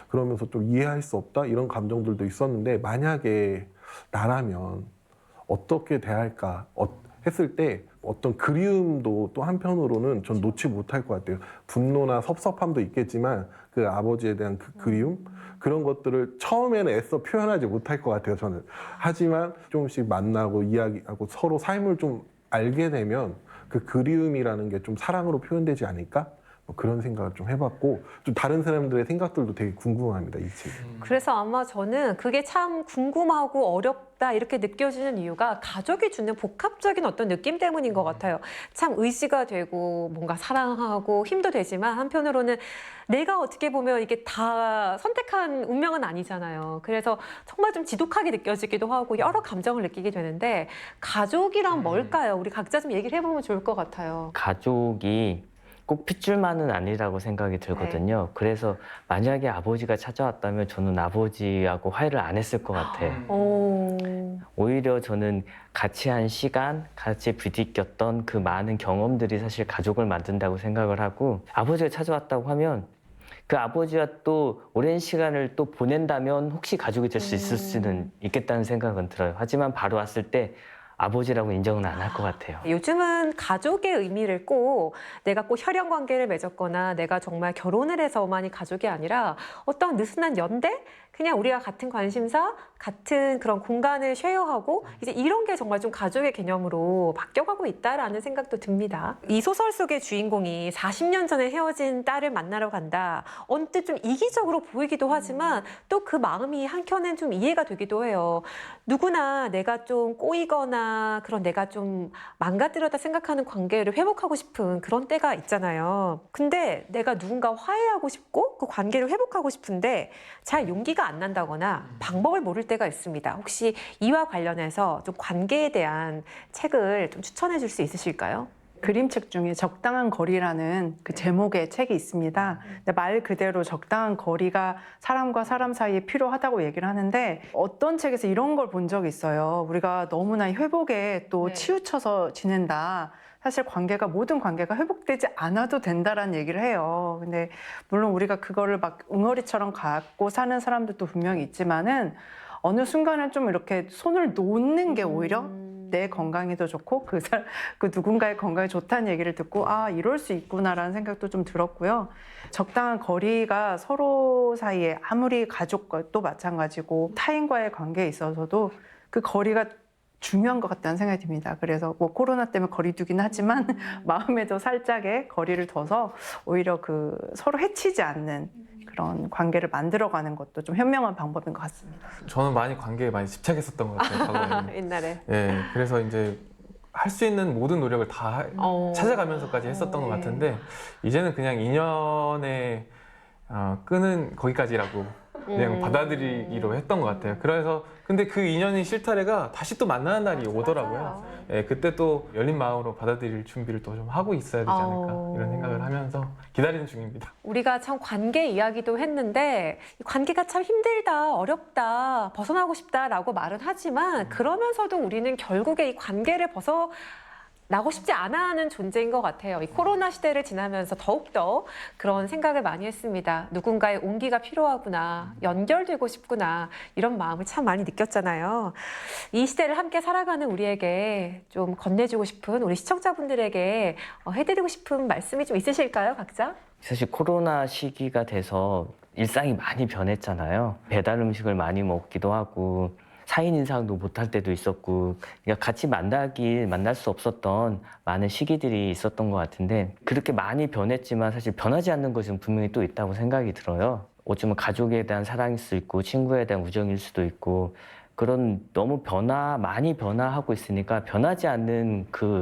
그러면서 좀 이해할 수 없다 이런 감정들도 있었는데 만약에 나라면 어떻게 대할까 했을 때 어떤 그리움도 또 한편으로는 전 놓지 못할 것 같아요. 분노나 섭섭함도 있겠지만 그 아버지에 대한 그 그리움 그런 것들을 처음에는 애써 표현하지 못할 것 같아요. 저는. 하지만 조금씩 만나고 이야기하고 서로 삶을 좀 알게 되면 그 그리움이라는 게 좀 사랑으로 표현되지 않을까? 뭐 그런 생각을 좀 해봤고 좀 다른 사람들의 생각들도 되게 궁금합니다. 이 책. 그래서 아마 저는 그게 참 궁금하고 어렵다 이렇게 느껴지는 이유가 가족이 주는 복합적인 어떤 느낌 때문인 것 같아요. 참 의지가 되고 뭔가 사랑하고 힘도 되지만 한편으로는 내가 어떻게 보면 이게 다 선택한 운명은 아니잖아요. 그래서 정말 좀 지독하게 느껴지기도 하고 여러 감정을 느끼게 되는데 가족이란 뭘까요? 우리 각자 좀 얘기를 해보면 좋을 것 같아요. 가족이 꼭 핏줄만은 아니라고 생각이 들거든요. 그래서 만약에 아버지가 찾아왔다면 저는 아버지하고 화해를 안 했을 것 같아요. 오. 오히려 저는 같이 한 시간, 같이 부딪혔던 그 많은 경험들이 사실 가족을 만든다고 생각을 하고 아버지가 찾아왔다고 하면 그 아버지와 또 오랜 시간을 또 보낸다면 혹시 가족이 될 수 있을 수는 있겠다는 생각은 들어요. 하지만 바로 왔을 때 아버지라고 인정은 안 할 것 같아요. 요즘은 가족의 의미를 꼭 내가 꼭 혈연 관계를 맺었거나 내가 정말 결혼을 해서만이 가족이 아니라 어떤 느슨한 연대? 그냥 우리가 같은 관심사, 같은 그런 공간을 쉐어하고 이제 이런 게 정말 좀 가족의 개념으로 바뀌어가고 있다라는 생각도 듭니다. 이 소설 속의 주인공이 40년 전에 헤어진 딸을 만나러 간다. 언뜻 좀 이기적으로 보이기도 하지만 또 그 마음이 한켠엔 좀 이해가 되기도 해요. 누구나 내가 좀 꼬이거나 그런 내가 좀 망가뜨렸다 생각하는 관계를 회복하고 싶은 그런 때가 있잖아요. 근데 내가 누군가 화해하고 싶고 그 관계를 회복하고 싶은데 잘 용기가 안 난다거나 방법을 모를 때가 있습니다. 혹시 이와 관련해서 좀 관계에 대한 책을 좀 추천해 줄 수 있으실까요? 그림책 중에 적당한 거리라는 그 제목의 책이 있습니다. 근데 말 그대로 적당한 거리가 사람과 사람 사이에 필요하다고 얘기를 하는데 어떤 책에서 이런 걸 본 적이 있어요. 우리가 너무나 회복에 또 네. 치우쳐서 지낸다. 사실 모든 관계가 회복되지 않아도 된다라는 얘기를 해요. 근데 물론 우리가 그거를 막 응어리처럼 갖고 사는 사람들도 분명히 있지만은 어느 순간은 좀 이렇게 손을 놓는 게 오히려 내 건강에도 좋고 그 누군가의 건강에 좋다는 얘기를 듣고 아 이럴 수 있구나라는 생각도 좀 들었고요. 적당한 거리가 서로 사이에 아무리 가족과도 마찬가지고 타인과의 관계에 있어서도 그 거리가 중요한 것 같다는 생각이 듭니다. 그래서 뭐 코로나 때문에 거리 두긴 하지만 마음에도 살짝의 거리를 둬서 오히려 그 서로 해치지 않는 그런 관계를 만들어가는 것도 좀 현명한 방법인 것 같습니다. 저는 많이 관계에 많이 집착했었던 것 같아요. 과거에는. 옛날에. 예, 그래서 이제 할 수 있는 모든 노력을 다 찾아가면서까지 했었던 것 같은데 이제는 그냥 인연의 끈은 거기까지라고 그냥 받아들이기로 했던 것 같아요. 그래서 근데 그 인연이 실타래가 다시 또 만나는 날이 오더라고요. 예, 그때 또 열린 마음으로 받아들일 준비를 또 좀 하고 있어야 되지 않을까 이런 생각을 하면서 기다리는 중입니다. 우리가 참 관계 이야기도 했는데 이 관계가 참 힘들다, 어렵다, 벗어나고 싶다라고 말은 하지만 그러면서도 우리는 결국에 이 관계를 벗어나고 싶지 않아 하는 존재인 것 같아요. 이 코로나 시대를 지나면서 더욱더 그런 생각을 많이 했습니다. 누군가의 온기가 필요하구나, 연결되고 싶구나 이런 마음을 참 많이 느꼈잖아요. 이 시대를 함께 살아가는 우리에게 좀 건네주고 싶은 우리 시청자분들에게 해드리고 싶은 말씀이 좀 있으실까요, 각자? 사실 코로나 시기가 돼서 일상이 많이 변했잖아요. 배달 음식을 많이 먹기도 하고 4인 인상도 못할 때도 있었고 그러니까 같이 만날 수 없었던 많은 시기들이 있었던 것 같은데 그렇게 많이 변했지만 사실 변하지 않는 것은 분명히 또 있다고 생각이 들어요. 어쩌면 가족에 대한 사랑일 수도 있고 친구에 대한 우정일 수도 있고 그런 너무 많이 변화하고 있으니까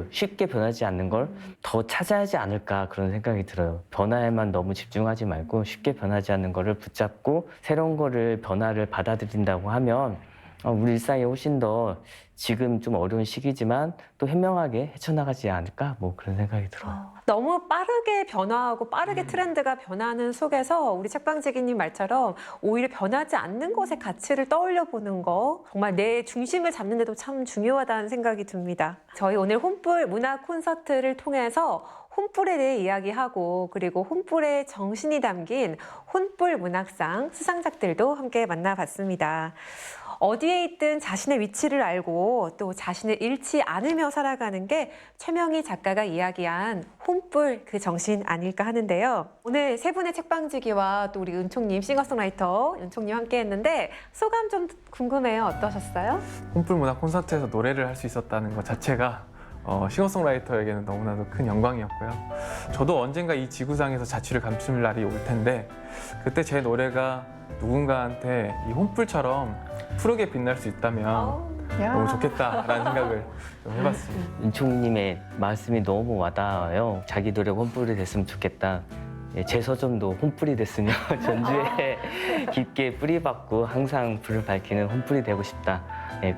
쉽게 변하지 않는 걸 더 찾아야 하지 않을까 그런 생각이 들어요. 변화에만 너무 집중하지 말고 쉽게 변하지 않는 거를 붙잡고 새로운 변화를 받아들인다고 하면 우리 일상이 훨씬 더 지금 좀 어려운 시기지만 또 현명하게 헤쳐나가지 않을까 뭐 그런 생각이 들어요. 너무 빠르게 변화하고 빠르게 트렌드가 변하는 속에서 우리 책방지기님 말처럼 오히려 변하지 않는 것의 가치를 떠올려 보는 거 정말 내 중심을 잡는 데도 참 중요하다는 생각이 듭니다. 저희 오늘 혼불 문화 콘서트를 통해서 혼불에 대해 이야기하고 그리고 혼불의 정신이 담긴 혼불 문학상 수상작들도 함께 만나봤습니다. 어디에 있든 자신의 위치를 알고 또 자신을 잃지 않으며 살아가는 게 최명희 작가가 이야기한 혼불 그 정신 아닐까 하는데요. 오늘 세 분의 책방지기와 또 우리 은총님 싱어송라이터 은총님 함께 했는데 소감 좀 궁금해요. 어떠셨어요? 혼불 문화 콘서트에서 노래를 할 수 있었다는 것 자체가 싱어송라이터에게는 너무나도 큰 영광이었고요. 저도 언젠가 이 지구상에서 자취를 감출 날이 올 텐데 그때 제 노래가 누군가한테 이 혼불처럼 푸르게 빛날 수 있다면 너무 좋겠다라는 생각을 좀 해봤습니다. 은총님의 말씀이 너무 와닿아요. 자기 노래 혼불이 됐으면 좋겠다. 제 서점도 혼불이 됐으면 전주에 깊게 뿌리박고 항상 불을 밝히는 혼불이 되고 싶다.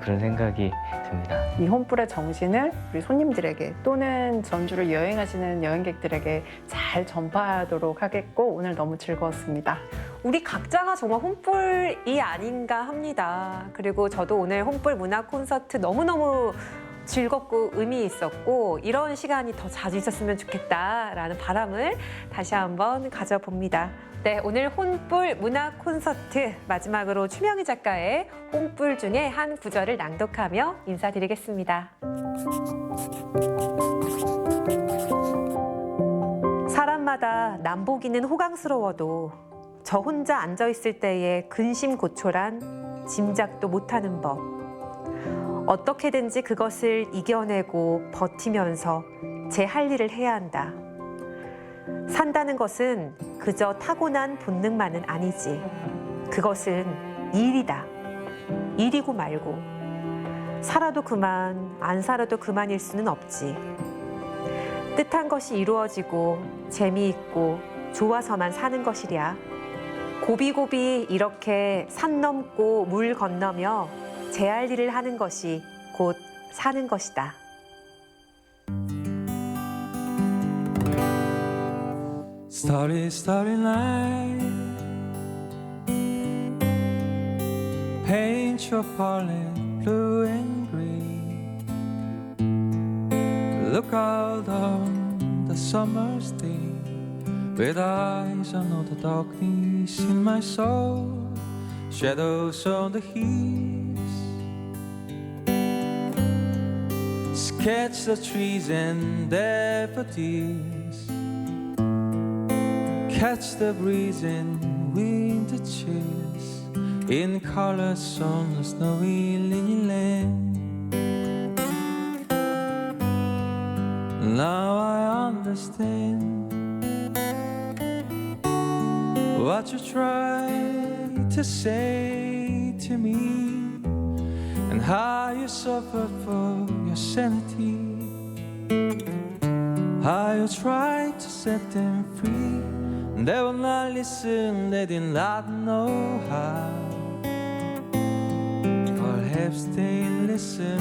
그런 생각이 듭니다. 이 혼불의 정신을 우리 손님들에게 또는 전주를 여행하시는 여행객들에게 잘 전파하도록 하겠고 오늘 너무 즐거웠습니다. 우리 각자가 정말 혼불이 아닌가 합니다. 그리고 저도 오늘 혼불 문화 콘서트 너무너무 즐겁고 의미 있었고 이런 시간이 더 자주 있었으면 좋겠다라는 바람을 다시 한번 가져봅니다. 네, 오늘 혼불 문화 콘서트 마지막으로 최명희 작가의 혼불 중에 한 구절을 낭독하며 인사드리겠습니다. 사람마다 남보기는 호강스러워도 저 혼자 앉아있을 때의 근심고초란 짐작도 못하는 법. 어떻게든지 그것을 이겨내고 버티면서 제 할 일을 해야 한다. 산다는 것은 그저 타고난 본능만은 아니지. 그것은 일이다. 일이고 말고. 살아도 그만, 안 살아도 그만일 수는 없지. 뜻한 것이 이루어지고 재미있고 좋아서만 사는 것이랴. 고비고비 이렇게 산 넘고 물 건너며 제 할 일을 하는 것이 곧 사는 것이다. Starry, starry night. Paint your palette blue and grey. Look out on the summer's day with eyes on all the darkness in my soul, shadows on the hills. Sketch the trees and daffodils. Catch the breeze and winter chills in colors on the snowy lily land. Now I understand what you tried to say to me, and how you suffered for your sanity, how you tried to set them free. They will not listen, they did not know how. Perhaps they listen